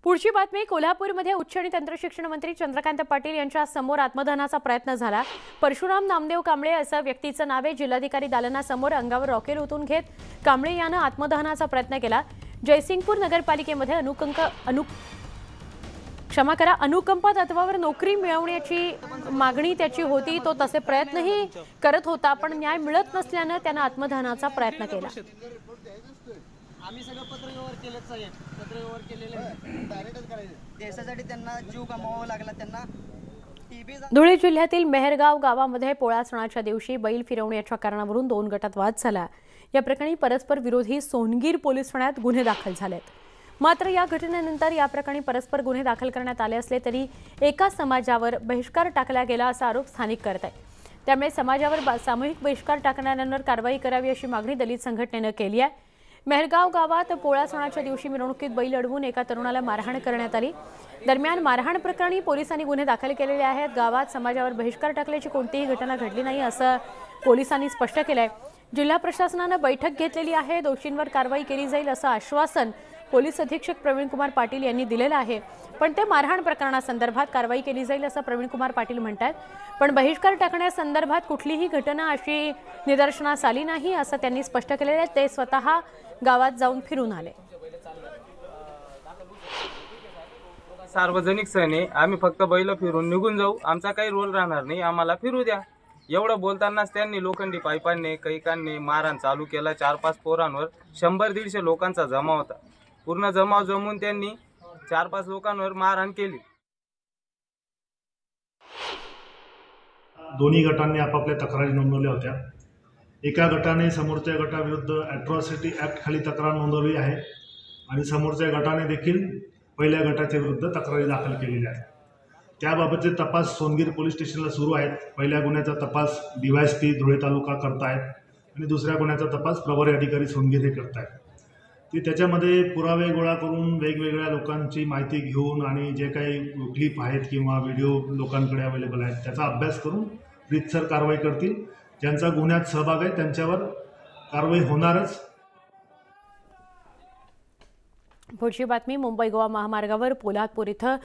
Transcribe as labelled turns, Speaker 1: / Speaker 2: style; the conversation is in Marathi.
Speaker 1: पुढची बातमी कोल्हापूरमध्ये उच्च आणि तंत्रशिक्षण मंत्री चंद्रकांत पाटील यांच्या समोर आत्मदहनाचा प्रयत्न झाला। परशुराम नामदेव कांबळे असं व्यक्तीचं नाव आहे। जिल्हाधिकारी दालनासमोर अंगावर रॉकेल ओतून घेत कांबळे यानं आत्मदहनाचा प्रयत्न केला। जयसिंगपूर नगरपालिकेमध्ये अनुकंपा तत्वावर नोकरी मिळवण्याची मागणी त्याची होती। तो तसे प्रयत्नही करत होता, पण न्याय मिळत नसल्याने त्याने आत्मदहनाचा प्रयत्न केला।
Speaker 2: आम्ही सगळं पत्रव्यवहार केलेच साहेब, पत्रव्यवहार केलेले डायरेक्टच करायचे। देशासाठी त्यांना जीव गमवावा लागला। त्यांना
Speaker 1: धुळे जिल्ह्यातील मेहरगाव गावामध्ये पोळा सणाच्या दिवशी बैल फिरवण्याच्या कारणावरून 2 गटात वाद झाला। या प्रकरणी परस्पर विरोधी सोनगीर पोलीस ठाण्यात गुन्हे दाखल झालेत। मात्र या घटनेनंतर या प्रकरणी परस्पर गुन्हे दाखल करण्यात आले असले तरी एका समाजावर बहिष्कार टाकला गेला असा आरोप स्थानिक करत आहेत। त्यामुळे समाजावर सामूहिक बहिष्कार टाकणाऱ्यांवर कारवाई करावी अशी मागणी दलित संघटनेने केली आहे। मेहरगाव गावात पोळा सणाच्या दिवशी मिरवणुकीत बैल अडवून एका तरुणाला मारहाण करण्यात आली। दरम्यान मारहाण प्रकरणी पोलिसांनी गुन्हे दाखल केलेले आहेत। गावात समाजावर बहिष्कार टाकल्याची कोणतीही घटना घडली नाही असं पोलिसांनी स्पष्ट केलंय। जिल्हा प्रशासनाने बैठक घेतलेली आहे। दोषींवर कारवाई केली जाईल असं आश्वासन पोलीस अधीक्षक प्रवीण कुमार पाटील यांनी दिलेलं आहे। पण ते मारहाण प्रकरणासंदर्भात कारवाई केली जाईल असं प्रवीण कुमार पाटील म्हणतात। पण बहिष्कार टाकण्यासंदर्भात कुठलीही घटना अशी निदर्शनास आली नाही असं त्यांनी स्पष्ट केलेलं आहे। ते स्वतः गावात जाऊन फिरून आले।
Speaker 3: सार्वजनिक सण आहे, आम्ही फक्त बैल फिरून निघून जाऊ, आमचा काही रोल राहणार नाही, आम्हाला फिरू द्या एवढं बोलतानाच त्यांनी लोखंडी पाईपांनी कैकांनी मारहाण चालू केला। 4-5 पोरांवर 100-150 लोकांचा जमाव होता। पूर्ण जमाव जमून त्यांनी 4-5 लोकांवर मारहाण केली।
Speaker 4: दोन्ही गटांनी आपापल्या तक्रारी नोंदवल्या होत्या। एका गटाने समोरच्या गटाविरुद्ध ॲट्रॉसिटी ॲक्ट खाली तक्रार नोंदवली आहे आणि समोरच्या गटाने देखील पहिल्या गटाच्या विरुद्ध तक्रारी दाखल केलेल्या आहेत। त्याबाबतचे तपास सोनगीर पोलीस स्टेशनला सुरू आहेत। पहिल्या गुन्ह्याचा तपास DYSP धुळे तालुका करतायत आणि दुसऱ्या गुन्ह्याचा तपास प्रभारी अधिकारी सोनगीर हे करतायत। ते त्याच्यामध्ये पुरावे गोळा करून वेगवेगळ्या लोकांची माहिती घेऊन आणि जे काही क्लिप आहेत किंवा व्हिडिओ लोकांकडे अवेलेबल आहेत त्याचा अभ्यास करून रीतसर कारवाई करतील। ज्यांचा गुन्ह्यात सहभाग आहे त्यांच्यावर कारवाई होणारच।
Speaker 1: पुढची बातमी मुंबई गोवा महामार्गावर पोलादपूर इथं